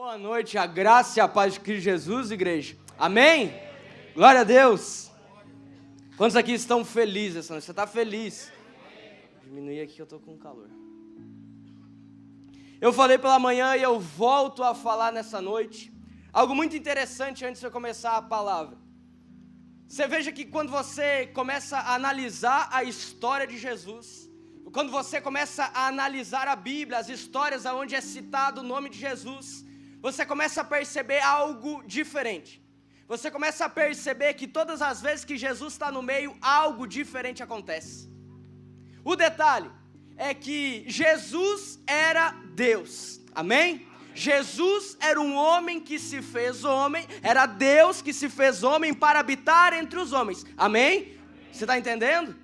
Boa noite, a graça e a paz de Cristo Jesus, igreja. Amém? Glória a Deus. Quantos aqui estão felizes essa noite? Você está feliz? Vou diminuir aqui que eu estou com calor. Eu falei pela manhã e eu volto a falar nessa noite. Algo muito interessante antes de eu começar a palavra. Você veja que quando você começa a analisar a história de Jesus, quando você começa a analisar a Bíblia, as histórias onde é citado o nome de Jesus, você começa a perceber algo diferente. Você começa a perceber que todas as vezes que Jesus está no meio, algo diferente acontece. O detalhe é que Jesus era Deus, amém? Jesus era um homem que se fez homem, era Deus que se fez homem para habitar entre os homens, amém? Você está entendendo?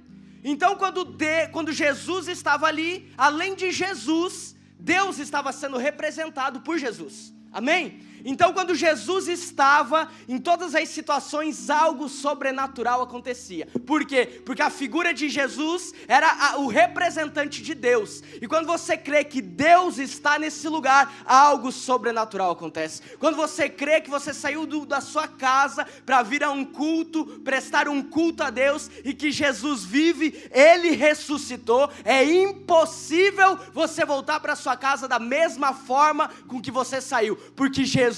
Então quando Jesus estava ali, além de Jesus, Deus estava sendo representado por Jesus, amém? Então quando Jesus estava em todas as situações, algo sobrenatural acontecia. Por quê? Porque a figura de Jesus era o representante de Deus. E quando você crê que Deus está nesse lugar, algo sobrenatural acontece. Quando você crê que você saiu da sua casa para vir a um culto, prestar um culto a Deus, e que Jesus vive, Ele ressuscitou, é impossível você voltar para sua casa da mesma forma com que você saiu, porque Jesus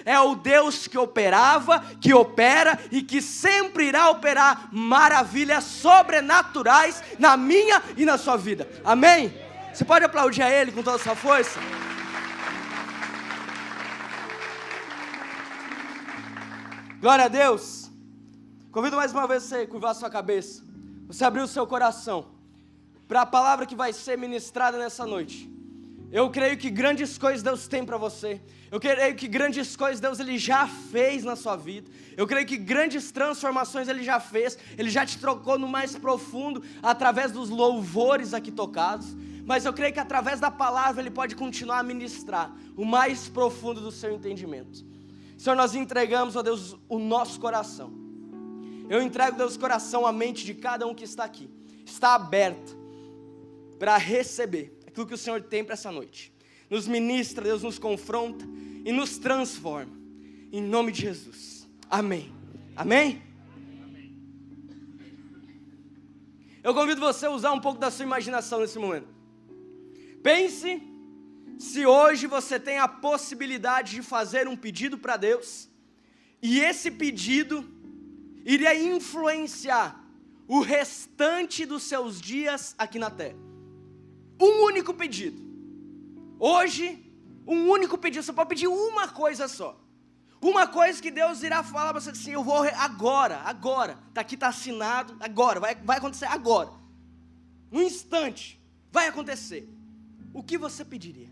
é o Deus que operava, que opera e que sempre irá operar maravilhas sobrenaturais na minha e na sua vida, amém? Você pode aplaudir a Ele com toda a sua força? Glória a Deus. Convido mais uma vez você a curvar a sua cabeça, você abrir o seu coração para a palavra que vai ser ministrada nessa noite. Eu creio que grandes coisas Deus tem para você. Eu creio que grandes coisas Deus Ele já fez na sua vida. Eu creio que grandes transformações Ele já fez. Ele já te trocou no mais profundo através dos louvores aqui tocados. Mas eu creio que através da palavra Ele pode continuar a ministrar o mais profundo do seu entendimento. Senhor, nós entregamos, ó Deus, o nosso coração. Eu entrego, Deus, o coração, a mente de cada um que está aqui. Está aberta para receber aquilo que o Senhor tem para essa noite. Nos ministra, Deus, nos confronta e nos transforma, em nome de Jesus, amém, amém? Eu convido você a usar um pouco da sua imaginação nesse momento. Pense se hoje você tem a possibilidade de fazer um pedido para Deus, e esse pedido iria influenciar o restante dos seus dias aqui na terra. Um único pedido. Hoje, um único pedido. Você pode pedir uma coisa só. Uma coisa que Deus irá falar para você assim: eu vou agora. Está aqui, está assinado, agora, vai acontecer agora. Um instante, vai acontecer. O que você pediria?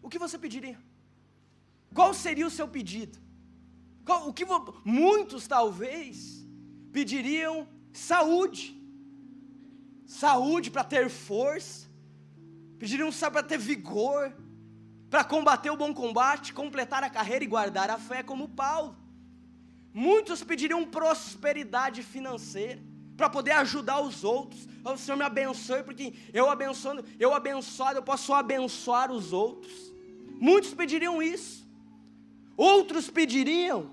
O que você pediria? Qual seria o seu pedido? Muitos talvez pediriam saúde. Saúde para ter força, pediriam saúde para ter vigor, para combater o bom combate, completar a carreira e guardar a fé, como Paulo. Muitos pediriam prosperidade financeira, para poder ajudar os outros. O Senhor me abençoe, porque eu abençoado, eu posso abençoar os outros. Muitos pediriam isso. Outros pediriam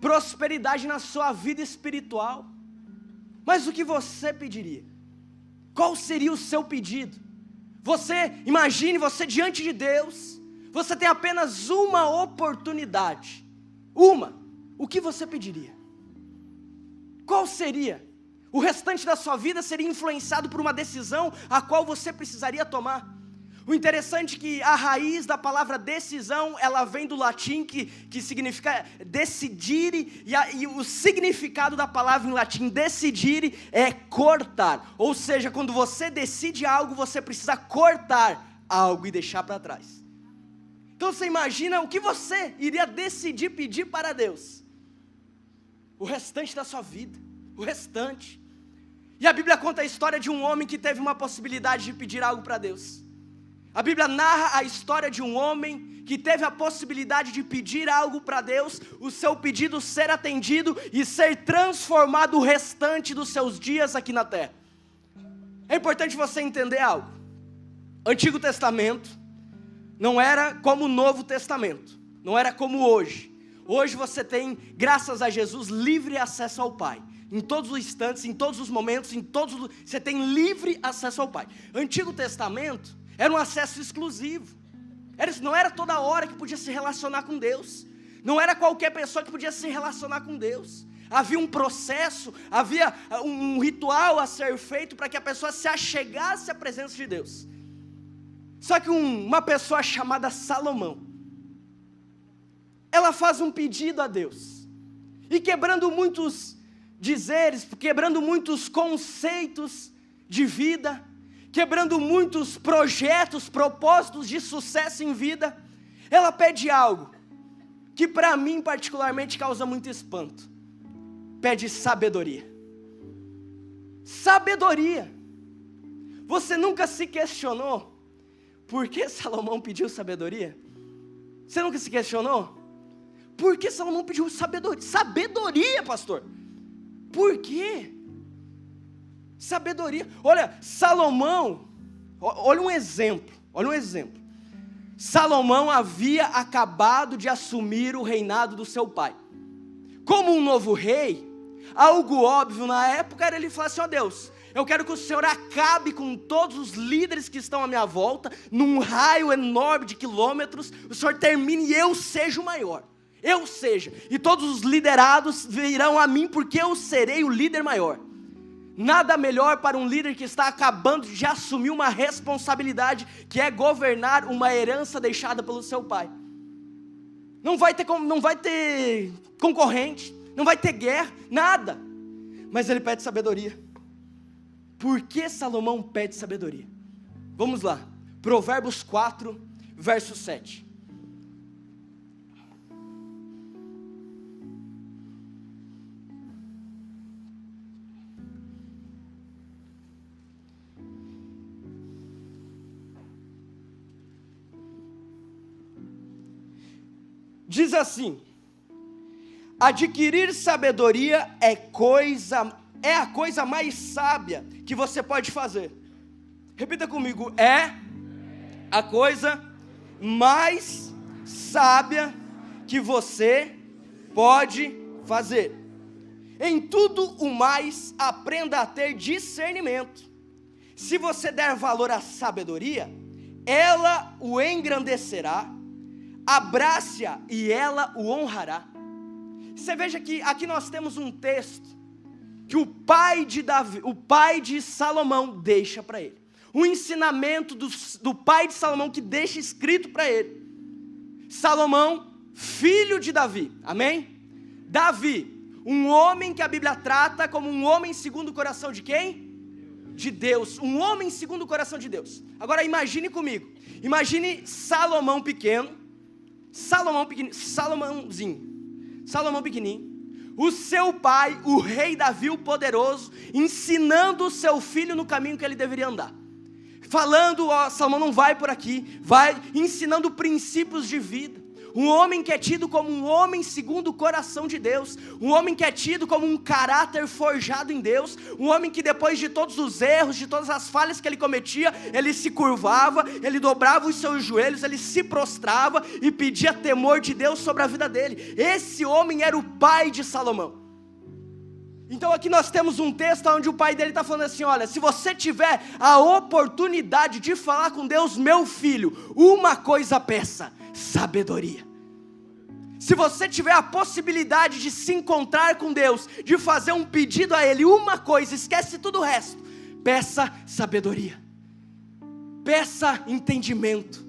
prosperidade na sua vida espiritual. Mas o que você pediria? Qual seria o seu pedido? Imagine você diante de Deus, você tem apenas uma oportunidade. O que você pediria? Qual seria? O restante da sua vida seria influenciado por uma decisão a qual você precisaria tomar. O interessante é que a raiz da palavra decisão, ela vem do latim que significa decidire, e o significado da palavra em latim decidire é cortar. Ou seja, quando você decide algo, você precisa cortar algo e deixar para trás. Então você imagina o que você iria decidir pedir para Deus. O restante da sua vida, o restante. E a Bíblia conta a história de um homem que teve uma possibilidade de pedir algo para Deus. A Bíblia narra a história de um homem que teve a possibilidade de pedir algo para Deus, o seu pedido ser atendido e ser transformado o restante dos seus dias aqui na terra. É importante você entender algo. Antigo Testamento, não era como o Novo Testamento, não era como hoje. Hoje você tem, graças a Jesus, livre acesso ao Pai. Em todos os instantes, em todos os momentos, você tem livre acesso ao Pai. O Antigo Testamento era um acesso exclusivo. Não era toda hora que podia se relacionar com Deus. Não era qualquer pessoa que podia se relacionar com Deus. Havia um processo, havia um ritual a ser feito para que a pessoa se achegasse à presença de Deus. Só que uma pessoa chamada Salomão, ela faz um pedido a Deus. E quebrando muitos dizeres, quebrando muitos conceitos de vida, quebrando muitos projetos, propósitos de sucesso em vida, ela pede algo que para mim particularmente causa muito espanto. Pede sabedoria. Sabedoria. Você nunca se questionou por que Salomão pediu sabedoria? Você nunca se questionou? Por que Salomão pediu sabedoria? Sabedoria, pastor. Por quê? Sabedoria. Olha, Salomão, olha um exemplo. Salomão havia acabado de assumir o reinado do seu pai. Como um novo rei, algo óbvio na época era ele falar assim: ó Deus, eu quero que o Senhor acabe com todos os líderes que estão à minha volta, num raio enorme de quilômetros, o Senhor termine e eu seja o maior. E todos os liderados virão a mim, porque eu serei o líder maior. Nada melhor para um líder que está acabando de assumir uma responsabilidade, que é governar uma herança deixada pelo seu pai. Não vai ter concorrente, não vai ter guerra, nada. Mas ele pede sabedoria. Por que Salomão pede sabedoria? Vamos lá, Provérbios 4, verso 7. Diz assim: adquirir sabedoria é a coisa mais sábia que você pode fazer. Repita comigo: é a coisa mais sábia que você pode fazer. Em tudo o mais, aprenda a ter discernimento. Se você der valor à sabedoria, ela o engrandecerá. Abrace-a e ela o honrará. Você veja que aqui nós temos um texto que o pai de Salomão deixa para ele. Um ensinamento do pai de Salomão que deixa escrito para ele. Salomão, filho de Davi, amém? Davi, um homem que a Bíblia trata como um homem segundo o coração de quem? De Deus, um homem segundo o coração de Deus. Agora imagine comigo, imagine Salomão pequeno, Salomão pequenininho, o seu pai, o rei Davi, o poderoso, ensinando o seu filho no caminho que ele deveria andar, falando: ó, Salomão, não vai por aqui, vai, ensinando princípios de vida. Um homem que é tido como um homem segundo o coração de Deus, um homem que é tido como um caráter forjado em Deus, um homem que depois de todos os erros, de todas as falhas que ele cometia, ele se curvava, ele dobrava os seus joelhos, ele se prostrava e pedia temor de Deus sobre a vida dele. Esse homem era o pai de Salomão. Então aqui nós temos um texto onde o pai dele está falando assim: olha, se você tiver a oportunidade de falar com Deus, meu filho, uma coisa peça: sabedoria. Se você tiver a possibilidade de se encontrar com Deus, de fazer um pedido a Ele, uma coisa, esquece tudo o resto: peça sabedoria, peça entendimento.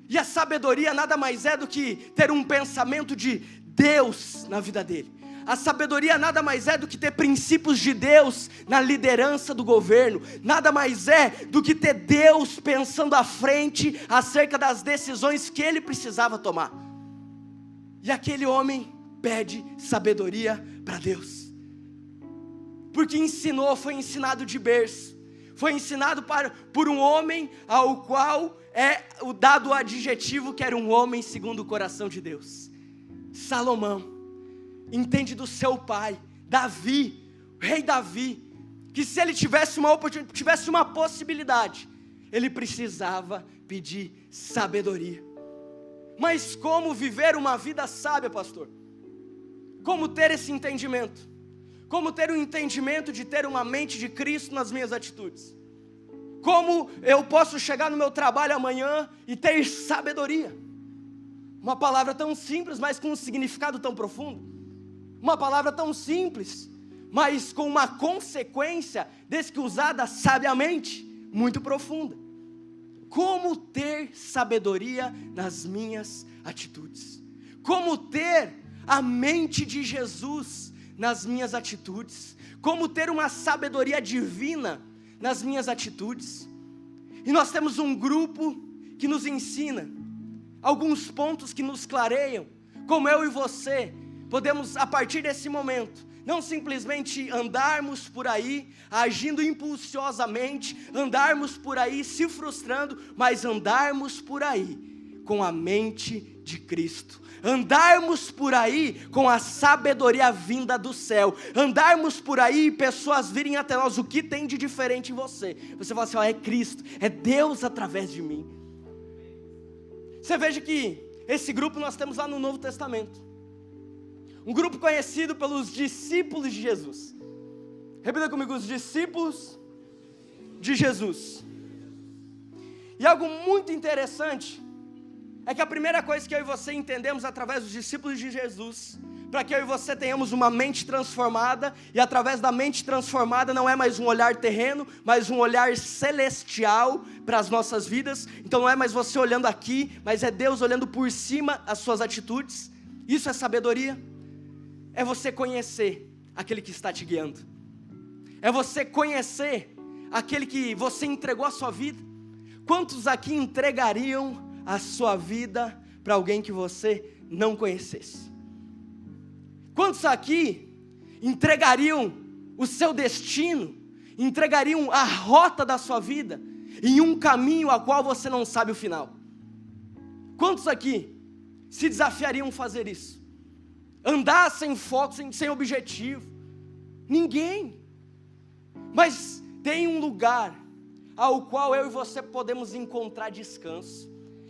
E a sabedoria nada mais é do que ter um pensamento de Deus na vida dele. A sabedoria nada mais é do que ter princípios de Deus na liderança do governo. Nada mais é do que ter Deus pensando à frente acerca das decisões que ele precisava tomar. E aquele homem pede sabedoria para Deus, porque foi ensinado de berço, foi ensinado por um homem ao qual é o dado o adjetivo que era um homem segundo o coração de Deus. Salomão entende do seu pai, Davi, o rei Davi, que se ele tivesse uma oportunidade, tivesse uma possibilidade, ele precisava pedir sabedoria. Mas como viver uma vida sábia, pastor? Como ter esse entendimento? Como ter um entendimento de ter uma mente de Cristo nas minhas atitudes? Como eu posso chegar no meu trabalho amanhã e ter sabedoria? Uma palavra tão simples, mas com um significado tão profundo. Uma palavra tão simples, mas com uma consequência, desde que usada sabiamente, muito profunda. Como ter sabedoria nas minhas atitudes? Como ter a mente de Jesus nas minhas atitudes? Como ter uma sabedoria divina nas minhas atitudes? E nós temos um grupo que nos ensina alguns pontos que nos clareiam, como eu e você podemos, a partir desse momento, não simplesmente andarmos por aí, agindo impulsiosamente, andarmos por aí se frustrando, mas andarmos por aí com a mente de Cristo, andarmos por aí com a sabedoria vinda do céu, andarmos por aí e pessoas virem até nós, o que tem de diferente em você? Você fala assim, ó, é Cristo, é Deus através de mim. Você veja que esse grupo nós temos lá no Novo Testamento, um grupo conhecido pelos discípulos de Jesus. Repita comigo, os discípulos de Jesus. E algo muito interessante é que a primeira coisa que eu e você entendemos através dos discípulos de Jesus, para que eu e você tenhamos uma mente transformada, e através da mente transformada não é mais um olhar terreno, mas um olhar celestial para as nossas vidas. Então não é mais você olhando aqui, mas é Deus olhando por cima as suas atitudes. Isso é sabedoria. É você conhecer aquele que está te guiando. É você conhecer aquele que você entregou a sua vida. Quantos aqui entregariam a sua vida para alguém que você não conhecesse? Quantos aqui entregariam o seu destino, entregariam a rota da sua vida em um caminho a qual você não sabe o final? Quantos aqui se desafiariam a fazer isso? Andar sem foco, sem objetivo? Ninguém. Mas tem um lugar ao qual eu e você podemos encontrar descanso.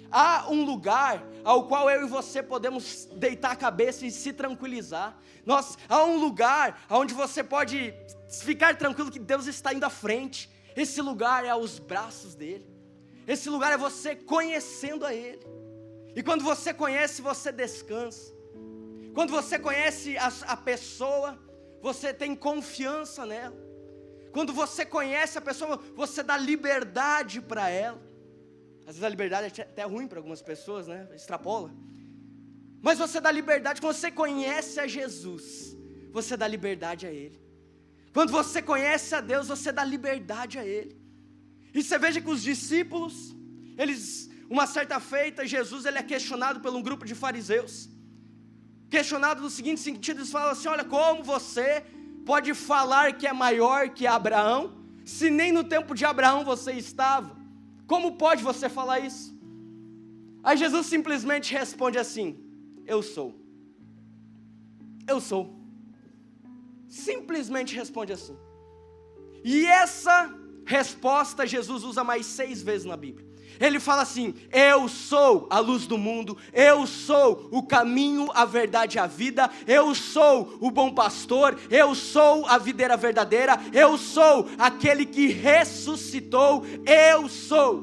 Há um lugar ao qual eu e você podemos deitar a cabeça e se tranquilizar. Há um lugar onde você pode ficar tranquilo que Deus está indo à frente. Esse lugar é aos braços dEle. Esse lugar é você conhecendo a Ele. E quando você conhece, você descansa. Quando você conhece a pessoa, você tem confiança nela. Quando você conhece a pessoa, você dá liberdade para ela. Às vezes a liberdade é até ruim para algumas pessoas, né? Extrapola. Mas você dá liberdade. Quando você conhece a Jesus, você dá liberdade a Ele. Quando você conhece a Deus, você dá liberdade a Ele. E você veja que os discípulos, uma certa feita, Jesus ele é questionado por um grupo de fariseus. Questionado no seguinte sentido, eles falam assim, olha, como você pode falar que é maior que Abraão, se nem no tempo de Abraão você estava? Como pode você falar isso? Aí Jesus simplesmente responde assim, eu sou. Eu sou. Simplesmente responde assim. E essa resposta Jesus usa mais 6 vezes na Bíblia. Ele fala assim, eu sou a luz do mundo, eu sou o caminho, a verdade e a vida, eu sou o bom pastor, eu sou a videira verdadeira, eu sou aquele que ressuscitou, eu sou.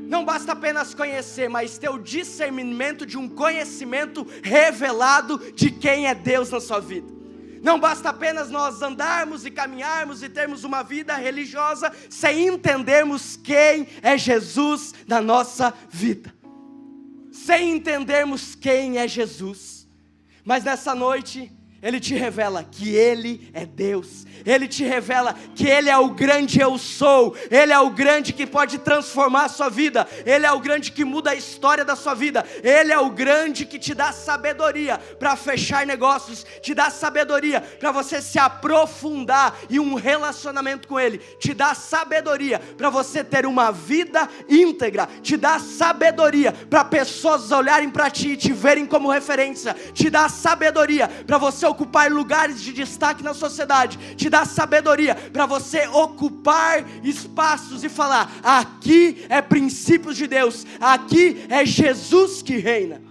Não basta apenas conhecer, mas ter o discernimento de um conhecimento revelado de quem é Deus na sua vida. Não basta apenas nós andarmos e caminharmos e termos uma vida religiosa sem entendermos quem é Jesus na nossa vida. Sem entendermos quem é Jesus. Mas nessa noite, Ele te revela que Ele é Deus. Ele te revela que Ele é o grande eu sou. Ele é o grande que pode transformar a sua vida. Ele é o grande que muda a história da sua vida. Ele é o grande que te dá sabedoria para fechar negócios. Te dá sabedoria para você se aprofundar em um relacionamento com Ele. Te dá sabedoria para você ter uma vida íntegra. Te dá sabedoria para pessoas olharem para ti e te verem como referência. Te dá sabedoria para você ocupar lugares de destaque na sociedade, te dá sabedoria para você ocupar espaços e falar: aqui é princípios de Deus, aqui é Jesus que reina.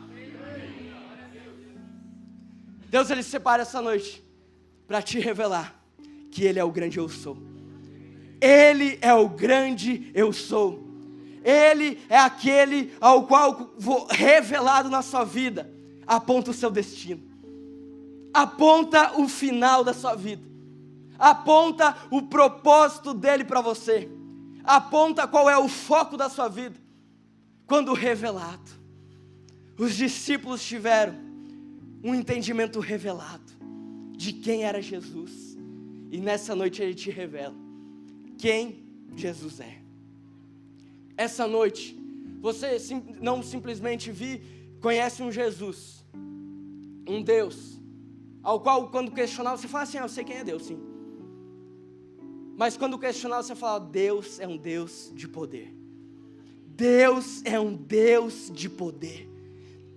Deus, Ele separa essa noite para te revelar que Ele é o grande eu sou. Ele é o grande eu sou. Ele é aquele ao qual revelado na sua vida, aponta o seu destino, aponta o final da sua vida, aponta o propósito dele para você, aponta qual é o foco da sua vida. Quando revelado, os discípulos tiveram um entendimento revelado de quem era Jesus, e nessa noite Ele te revela quem Jesus é. Essa noite, você não simplesmente conhece um Jesus, um Deus, ao qual quando questionar você fala assim: eu sei quem é Deus, sim. Mas quando questionar você fala: Deus é um Deus de poder. Deus é um Deus de poder.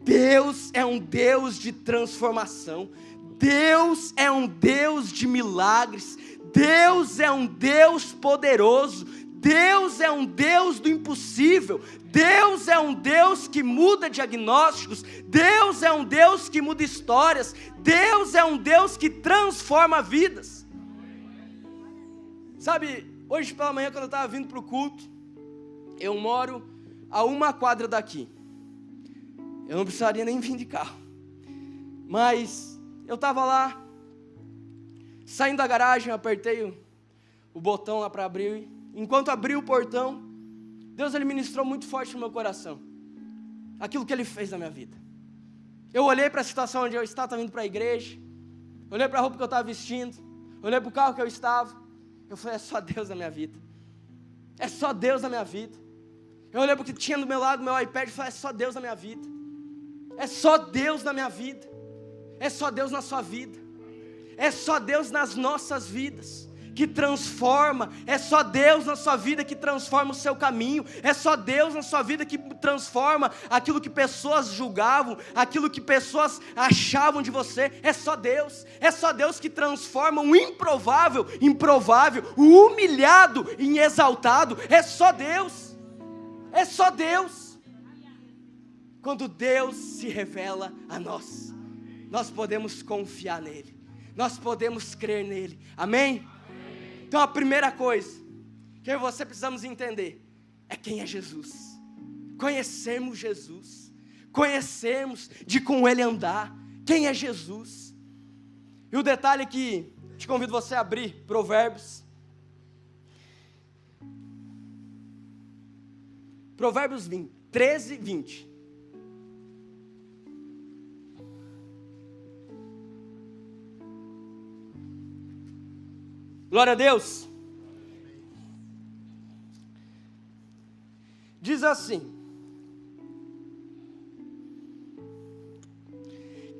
Deus é um Deus de transformação. Deus é um Deus de milagres. Deus é um Deus poderoso. Deus é um Deus do impossível. Deus é um Deus que muda diagnósticos. Deus é um Deus que muda histórias. Deus é um Deus que transforma vidas. Sabe, hoje pela manhã quando eu estava vindo para o culto, eu moro a 1 quadra daqui. Eu não precisaria nem vir de carro. Mas eu estava lá, saindo da garagem, eu apertei o botão lá para abrir. Enquanto abri o portão, Deus, Ele ministrou muito forte no meu coração aquilo que Ele fez na minha vida. Eu olhei para a situação onde eu estava vindo para a igreja, olhei para a roupa que eu estava vestindo, olhei para o carro que eu estava. Eu falei: é só Deus na minha vida. É só Deus na minha vida. Eu olhei para o que tinha do meu lado, meu iPad, e falei: é só Deus na minha vida. É só Deus na minha vida. É só Deus na sua vida. É só Deus nas nossas vidas que transforma. É só Deus na sua vida que transforma o seu caminho. É só Deus na sua vida que transforma aquilo que pessoas julgavam, aquilo que pessoas achavam de você. É só Deus. É só Deus que transforma o improvável em provável, o humilhado em exaltado. É só Deus. É só Deus. Quando Deus se revela a nós, nós podemos confiar nele, nós podemos crer nele. Amém? Então a primeira coisa que eu e você precisamos entender é quem é Jesus. Conhecermos Jesus, conhecermos de com Ele andar, quem é Jesus. E o detalhe que te convido você a abrir, Provérbios 13, 20. Glória a Deus. Diz assim: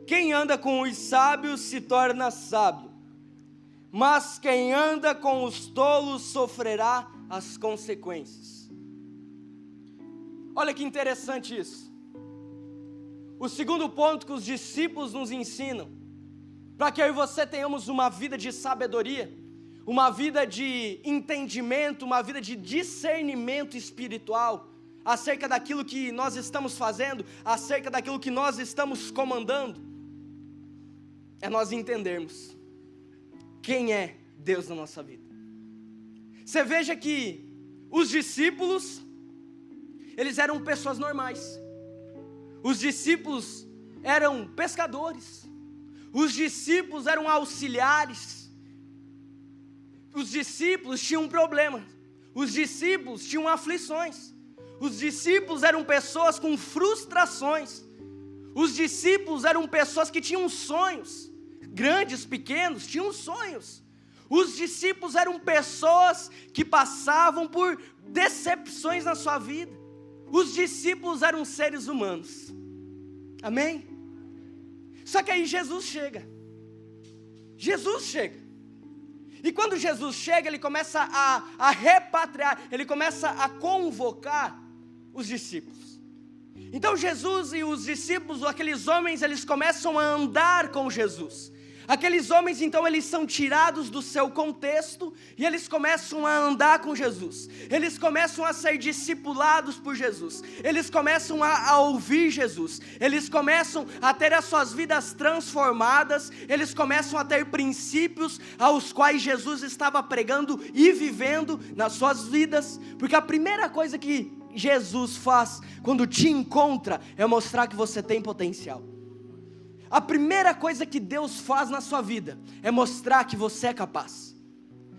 quem anda com os sábios se torna sábio, mas quem anda com os tolos sofrerá as consequências. Olha que interessante isso. O segundo ponto que os discípulos nos ensinam, para que eu e você tenhamos uma vida de sabedoria, uma vida de entendimento, uma vida de discernimento espiritual, acerca daquilo que nós estamos fazendo, acerca daquilo que nós estamos comandando, é nós entendermos quem é Deus na nossa vida. Você veja que os discípulos, eles eram pessoas normais. Os discípulos eram pescadores. Os discípulos eram auxiliares. Os discípulos tinham problemas. Os discípulos tinham aflições. Os discípulos eram pessoas com frustrações. Os discípulos eram pessoas que tinham sonhos. Grandes, pequenos, tinham sonhos. Os discípulos eram pessoas que passavam por decepções na sua vida. Os discípulos eram seres humanos. Amém? Só que aí Jesus chega. Jesus chega. E quando Jesus chega, Ele começa a repatriar, Ele começa a convocar os discípulos. Então Jesus e os discípulos, aqueles homens, eles começam a andar com Jesus. Aqueles homens, então, eles são tirados do seu contexto e eles começam a andar com Jesus. Eles começam a ser discipulados por Jesus. Eles começam a ouvir Jesus. Eles começam a ter as suas vidas transformadas. Eles começam a ter princípios aos quais Jesus estava pregando e vivendo nas suas vidas. Porque a primeira coisa que Jesus faz quando te encontra é mostrar que você tem potencial. A primeira coisa que Deus faz na sua vida é mostrar que você é capaz.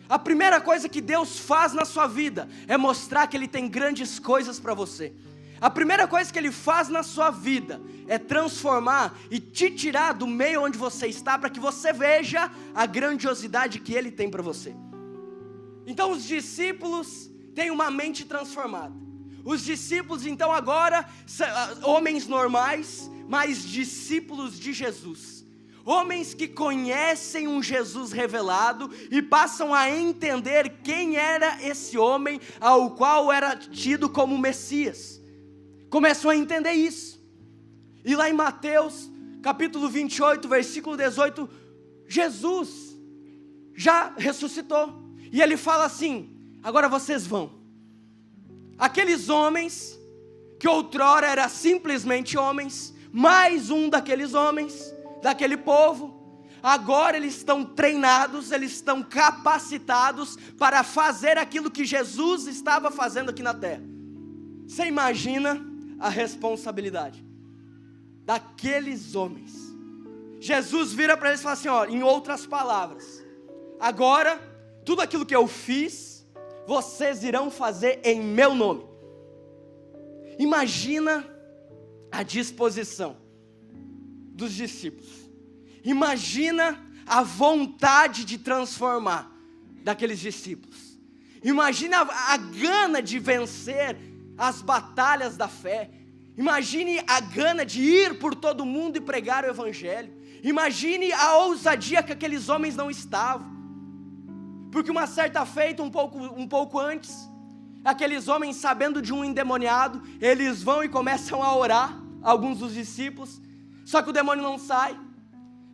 A primeira coisa que Deus faz na sua vida é mostrar que Ele tem grandes coisas para você. A primeira coisa que Ele faz na sua vida é transformar e te tirar do meio onde você está, para que você veja a grandiosidade que Ele tem para você. Então os discípulos têm uma mente transformada. Os discípulos então agora, homens normais, mas discípulos de Jesus, homens que conhecem um Jesus revelado e passam a entender quem era esse homem ao qual era tido como Messias, começam a entender isso. E lá em Mateus capítulo 28, versículo 18, Jesus já ressuscitou, e Ele fala assim: agora vocês vão. Aqueles homens que outrora eram simplesmente homens, mais um daqueles homens, daquele povo, agora eles estão treinados, eles estão capacitados para fazer aquilo que Jesus estava fazendo aqui na terra. Você imagina a responsabilidade daqueles homens? Jesus vira para eles e fala assim, ó, em outras palavras, agora, tudo aquilo que eu fiz, vocês irão fazer em meu nome. Imagina a disposição dos discípulos. Imagina a vontade de transformar daqueles discípulos. Imagina a gana de vencer as batalhas da fé. Imagine a gana de ir por todo mundo e pregar o evangelho. Imagine a ousadia que aqueles homens não estavam. Porque uma certa feita, um pouco antes, aqueles homens, sabendo de um endemoniado, eles vão e começam a orar, alguns dos discípulos, só que o demônio não sai.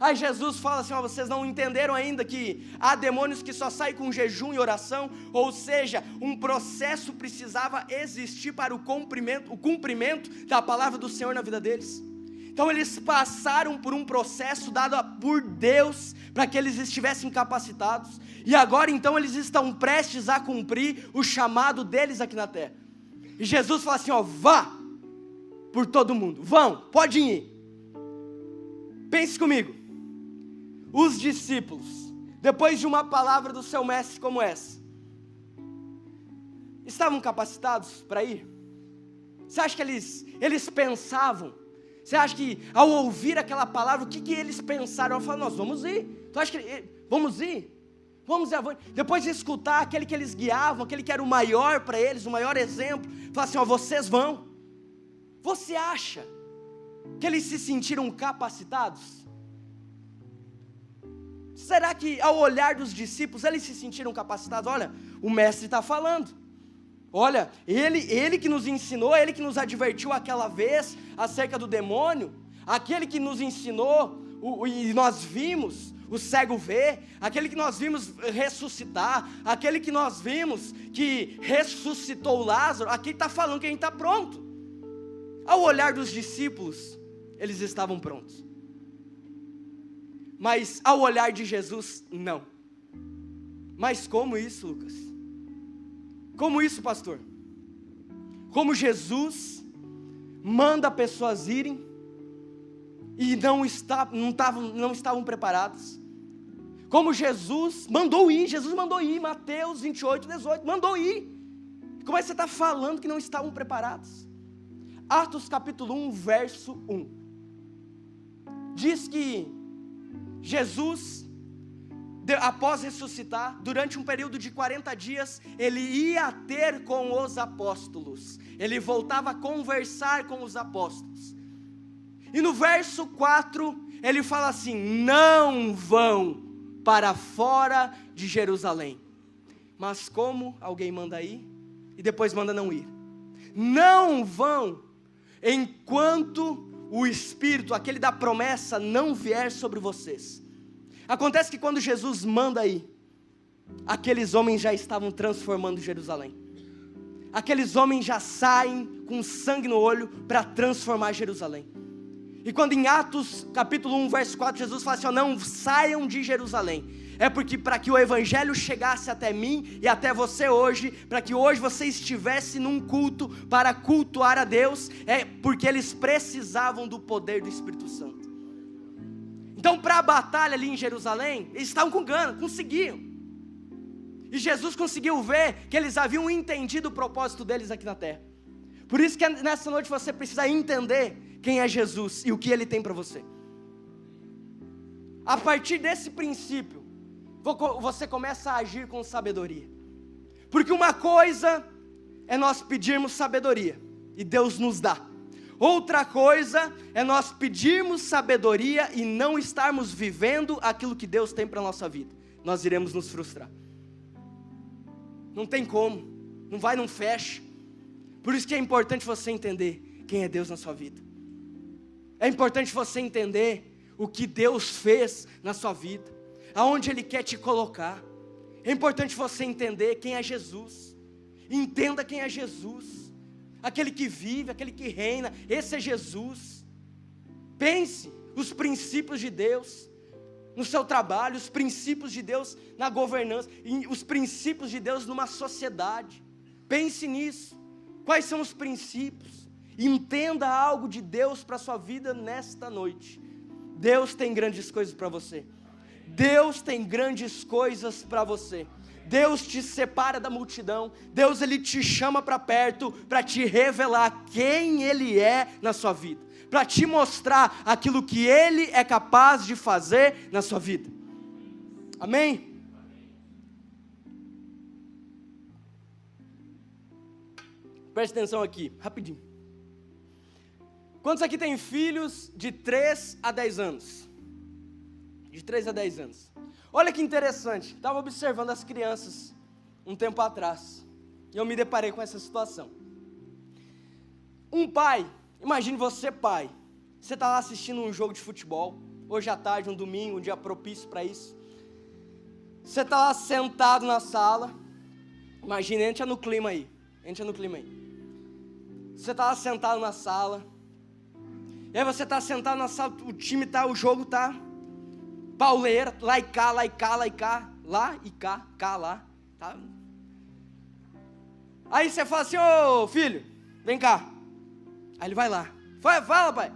Aí Jesus fala assim, ó, vocês não entenderam ainda que há demônios que só saem com jejum e oração, ou seja, um processo precisava existir para o cumprimento da palavra do Senhor na vida deles. Então eles passaram por um processo dado por Deus, para que eles estivessem capacitados, e agora então eles estão prestes a cumprir o chamado deles aqui na terra. E Jesus fala assim, ó, vá por todo mundo, vão, podem ir. Pense comigo, os discípulos, depois de uma palavra do seu mestre como essa, estavam capacitados para ir? Você acha que eles pensavam? Você acha que ao ouvir aquela palavra, o que eles pensaram? Eu falo, nós vamos ir. Tu acha que vamos ir? Vamos ir avante. Depois de escutar aquele que eles guiavam, aquele que era o maior para eles, o maior exemplo, fala assim, ó, vocês vão. Você acha que eles se sentiram capacitados? Será que ao olhar dos discípulos, eles se sentiram capacitados? Olha, o mestre está falando. Olha, ele que nos ensinou, ele que nos advertiu aquela vez acerca do demônio, aquele que nos ensinou, e nós vimos o cego ver, aquele que nós vimos ressuscitar, aquele que nós vimos que ressuscitou Lázaro, aqui está falando que a gente está pronto. Ao olhar dos discípulos, eles estavam prontos. Mas ao olhar de Jesus, não. Mas como isso, Lucas? Como isso, pastor? Como Jesus manda pessoas irem e não estavam preparadas? Como Jesus mandou ir, Mateus 28, 18, mandou ir. Como é que você está falando que não estavam preparados? Atos capítulo 1, verso 1. Diz que Jesus, após ressuscitar, durante um período de 40 dias, ele ia ter com os apóstolos. Ele voltava a conversar com os apóstolos. E no verso 4, ele fala assim, não vão para fora de Jerusalém. Mas como alguém manda ir e depois manda não ir? Não vão enquanto o Espírito, aquele da promessa, não vier sobre vocês. Acontece que quando Jesus manda ir, aqueles homens já estavam transformando Jerusalém. Aqueles homens já saem com sangue no olho para transformar Jerusalém. E quando em Atos capítulo 1, verso 4, Jesus fala assim, não saiam de Jerusalém. É porque para que o evangelho chegasse até mim e até você hoje, para que hoje você estivesse num culto para cultuar a Deus, é porque eles precisavam do poder do Espírito Santo. Então para a batalha ali em Jerusalém, eles estavam com gana, conseguiam. E Jesus conseguiu ver que eles haviam entendido o propósito deles aqui na terra. Por isso que nessa noite você precisa entender quem é Jesus e o que Ele tem para você. A partir desse princípio, você começa a agir com sabedoria. Porque uma coisa é nós pedirmos sabedoria, e Deus nos dá. Outra coisa é nós pedirmos sabedoria e não estarmos vivendo aquilo que Deus tem para a nossa vida. Nós iremos nos frustrar. Não tem como, não fecha. Por isso que é importante você entender quem é Deus na sua vida. É importante você entender o que Deus fez na sua vida, aonde Ele quer te colocar. É importante você entender quem é Jesus. Entenda quem é Jesus. Aquele que vive, aquele que reina, esse é Jesus. Pense os princípios de Deus no seu trabalho, os princípios de Deus na governança, os princípios de Deus numa sociedade. Pense nisso. Quais são os princípios? Entenda algo de Deus para a sua vida nesta noite. Deus tem grandes coisas para você. Deus tem grandes coisas para você. Deus te separa da multidão. Deus, Ele te chama para perto para te revelar quem Ele é na sua vida, para te mostrar aquilo que Ele é capaz de fazer na sua vida. Amém? Preste atenção aqui, rapidinho. Quantos aqui tem filhos de 3 a 10 anos? De 3 a 10 anos. Olha que interessante, estava observando as crianças um tempo atrás, e eu me deparei com essa situação. Um pai, imagine você pai, você está lá assistindo um jogo de futebol, hoje à tarde, um domingo, um dia propício para isso. Você está lá sentado na sala, imagine, entra no clima aí. Você está lá sentado na sala, e aí você está sentado na sala, o jogo está pauleira, lá e cá, lá e cá, lá e cá, lá e cá, lá, tá? Aí você fala assim, ô filho, vem cá. Aí ele vai lá, fala pai.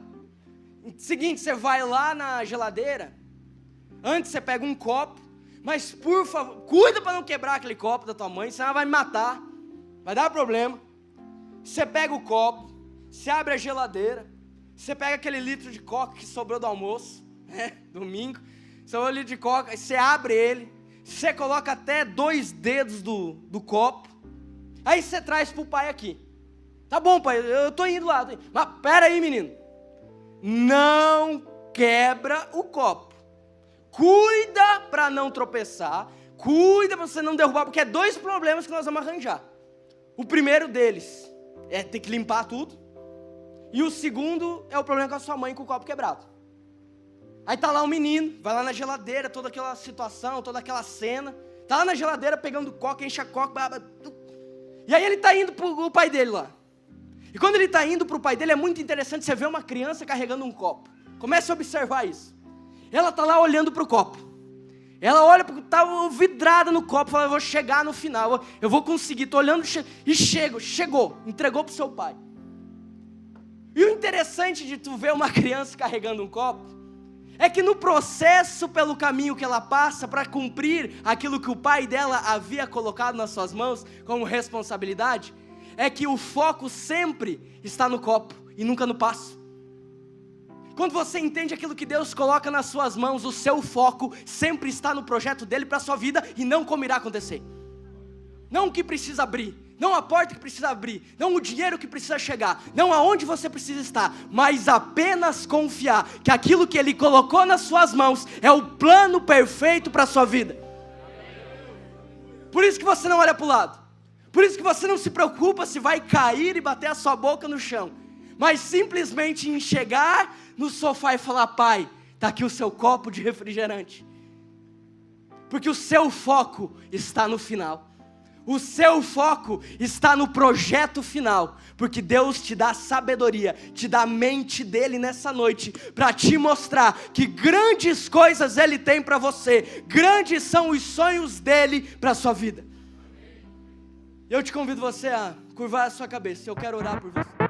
Seguinte, você vai lá na geladeira, antes você pega um copo, mas por favor, cuida para não quebrar aquele copo da tua mãe, senão ela vai me matar, vai dar problema. Você pega o copo, você abre a geladeira, você pega aquele litro de coca que sobrou do almoço, domingo, sobrou o litro de coca, você abre ele, você coloca até 2 dedos do copo, aí você traz para o pai aqui. Tá bom pai, eu estou indo lá, mas pera aí menino, não quebra o copo, cuida para não tropeçar, cuida para você não derrubar, porque é 2 problemas que nós vamos arranjar. O primeiro deles é ter que limpar tudo, e o segundo é o problema com a sua mãe com o copo quebrado. Aí tá lá o menino, vai lá na geladeira, toda aquela situação, toda aquela cena, tá lá na geladeira pegando coca, enche a coca, e aí ele tá indo pro pai dele lá. E quando ele está indo para o pai dele, é muito interessante você ver uma criança carregando um copo. Comece a observar isso. Ela está lá olhando para o copo. Ela olha, está vidrada no copo, fala, eu vou chegar no final, eu vou conseguir, estou olhando, e chegou, entregou para o seu pai. E o interessante de tu ver uma criança carregando um copo, é que no processo, pelo caminho que ela passa, para cumprir aquilo que o pai dela havia colocado nas suas mãos, como responsabilidade, é que o foco sempre está no copo, e nunca no passo. Quando você entende aquilo que Deus coloca nas suas mãos, o seu foco sempre está no projeto dele para a sua vida, e não como irá acontecer. Não o que precisa abrir, não a porta que precisa abrir, não o dinheiro que precisa chegar, não aonde você precisa estar, mas apenas confiar que aquilo que ele colocou nas suas mãos é o plano perfeito para a sua vida. Por isso que você não olha para o lado, por isso que você não se preocupa se vai cair e bater a sua boca no chão, mas simplesmente em chegar no sofá e falar, pai, está aqui o seu copo de refrigerante, Porque o seu foco está no final. O seu foco está no projeto final, porque Deus te dá sabedoria, te dá a mente dele nessa noite, para te mostrar que grandes coisas ele tem para você, grandes são os sonhos dele para a sua vida. Eu te convido você a curvar a sua cabeça, eu quero orar por você.